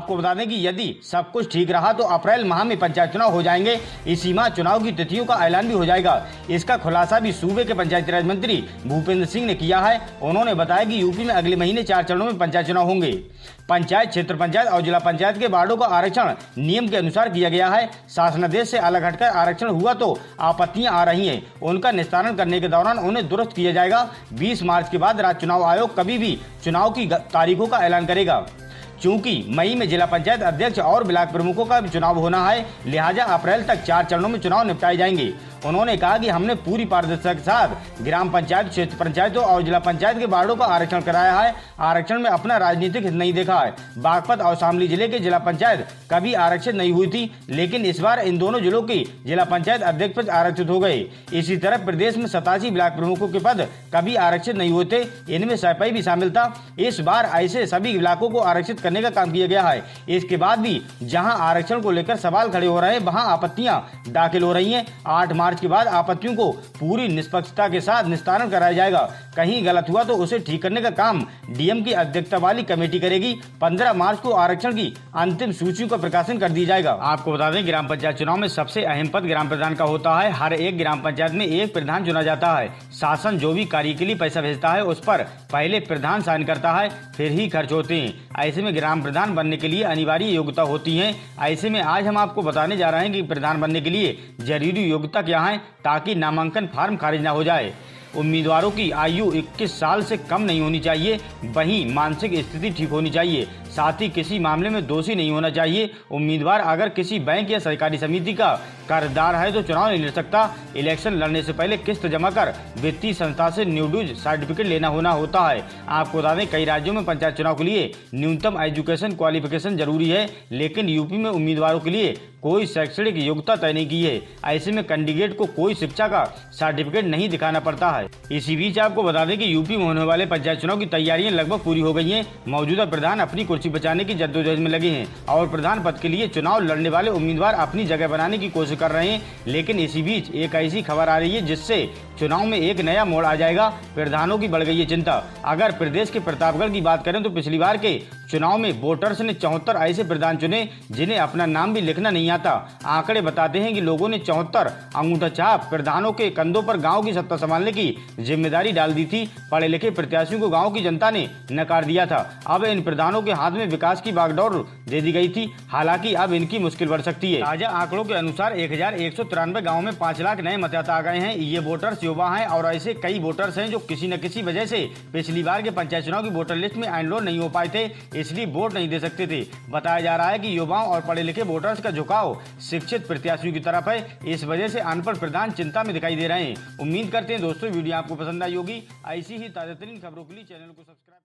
आपको बता दें कि यदि सब कुछ ठीक रहा तो अप्रैल माह में पंचायत चुनाव हो जाएंगे। इसी माह चुनाव की तिथियों का ऐलान भी हो जाएगा। इसका खुलासा भी सूबे के पंचायती राज मंत्री भूपेंद्र सिंह ने किया है। उन्होंने बताया कि यूपी में अगले महीने 4 चरणों में पंचायत चुनाव होंगे। पंचायत, क्षेत्र पंचायत और जिला पंचायत के वार्डों का आरक्षण नियम के अनुसार किया गया है। शासनादेश से अलग हटकर आरक्षण हुआ तो आपत्तियां आ रही हैं, उनका निस्तारण करने के दौरान उन्हें दुरुस्त किया जाएगा। 20 मार्च के बाद राज्य चुनाव आयोग कभी भी चुनाव की तारीखों का ऐलान करेगा। चूंकि मई में जिला पंचायत अध्यक्ष और ब्लॉक प्रमुखों का भी चुनाव होना है, लिहाजा अप्रैल तक 4 चरणों में चुनाव निपटाए जाएंगे। उन्होंने कहा कि हमने पूरी पारदर्शिता के साथ ग्राम पंचायत, क्षेत्र पंचायतों और जिला पंचायत के वार्डों का आरक्षण कराया है। आरक्षण में अपना राजनीतिक हित नहीं देखा है। बागपत और शामली जिले के जिला पंचायत कभी आरक्षित नहीं हुई थी, लेकिन इस बार इन दोनों जिलों की जिला पंचायत अध्यक्ष पद आरक्षित हो गए। इसी तरह प्रदेश में 87 ब्लॉक प्रमुखों के पद कभी आरक्षित नहीं हुए थे, इनमें सैपाई भी शामिल था। इस बार ऐसे सभी इलाकों को आरक्षित करने का काम किया गया है। इसके बाद भी जहां आरक्षण को लेकर सवाल खड़े हो रहे हैं, वहां आपत्तियां दाखिल हो रही हैं। 8 मार्च के बाद आपत्तियों को पूरी निष्पक्षता के साथ निस्तारण कराया जाएगा। कहीं गलत हुआ तो उसे ठीक करने का काम डीएम की अध्यक्षता वाली कमेटी करेगी। 15 मार्च को आरक्षण की अंतिम सूची का प्रकाशन कर दिया जाएगा। आपको बता दें, ग्राम पंचायत चुनाव में सबसे अहम पद ग्राम प्रधान का होता है। हर एक ग्राम पंचायत में एक प्रधान चुना जाता है। शासन जो भी कार्य के लिए पैसा भेजता है उस पर पहले प्रधान साइन करता है, फिर ही खर्च होते हैं। ऐसे में ग्राम प्रधान बनने के लिए अनिवार्य योग्यता होती है। ऐसे में आज हम आपको बताने जा रहे हैं कि प्रधान बनने के लिए जरूरी योग्यता क्या है, ताकि नामांकन फार्म खारिज न हो जाए। उम्मीदवारों की आयु 21 साल से कम नहीं होनी चाहिए, वहीं मानसिक स्थिति ठीक होनी चाहिए। साथ ही किसी मामले में दोषी नहीं होना चाहिए। उम्मीदवार अगर किसी बैंक या सरकारी समिति का कर्जदार है तो चुनाव नहीं लड़ सकता। इलेक्शन लड़ने से पहले किस्त जमा कर वित्तीय संस्था से न्यूड्यूज सर्टिफिकेट लेना होता है। आपको बता दें, कई राज्यों में पंचायत चुनाव के लिए न्यूनतम एजुकेशन क्वालिफिकेशन जरूरी है, लेकिन यूपी में उम्मीदवारों के लिए कोई शैक्षणिक योग्यता तय नहीं की है। ऐसे में कैंडिडेट को कोई शिक्षा का सर्टिफिकेट नहीं दिखाना पड़ता है। इसी बीच आपको बता दें कि यूपी में होने वाले पंचायत चुनाव की तैयारियां लगभग पूरी हो गई हैं। मौजूदा प्रधान अपनी कुर्सी बचाने की जद्दोजहद में लगे हैं और प्रधान पद के लिए चुनाव लड़ने वाले उम्मीदवार अपनी जगह बनाने की कोशिश कर रहे हैं। लेकिन इसी बीच एक ऐसी खबर आ रही है जिससे चुनाव में एक नया मोड़ आ जाएगा। प्रधानों की बढ़ गई है चिंता। अगर प्रदेश के प्रतापगढ़ की बात करें तो पिछली बार के चुनाव में वोटर्स ने 74 ऐसे प्रधान चुने जिन्हें अपना नाम भी लिखना नहीं आता। आंकड़े बताते हैं कि लोगों ने 74 अंगूठा छाप प्रधानों के कंधों पर गांव की सत्ता संभालने की जिम्मेदारी डाल दी थी। पढ़े लिखे प्रत्याशियों को गांव की जनता ने नकार दिया था। अब इन प्रधानों के हाथ में विकास की बागडोर दे दी गई थी। हालांकि अब इनकी मुश्किल बढ़ सकती है। ताजा आंकड़ों के अनुसार 1193 गाँव में 5 लाख नए मतदाता आ गए हैं। ये वोटर्स युवा हैं और ऐसे कई वोटर्स हैं जो किसी न किसी वजह से पिछली बार के पंचायत चुनाव की वोटर लिस्ट में एनरोल नहीं हो पाए थे, इसलिए वोट नहीं दे सकते थे। बताया जा रहा है कि युवाओं और पढ़े लिखे वोटर्स का झुकाव शिक्षित प्रत्याशियों की तरफ है। इस वजह से अनपढ़ प्रधान चिंता में दिखाई दे रहे हैं। उम्मीद करते हैं दोस्तों वीडियो आपको पसंद आई होगी। ऐसी ही ताज़ा तरीन खबरों के लिए चैनल को सब्सक्राइब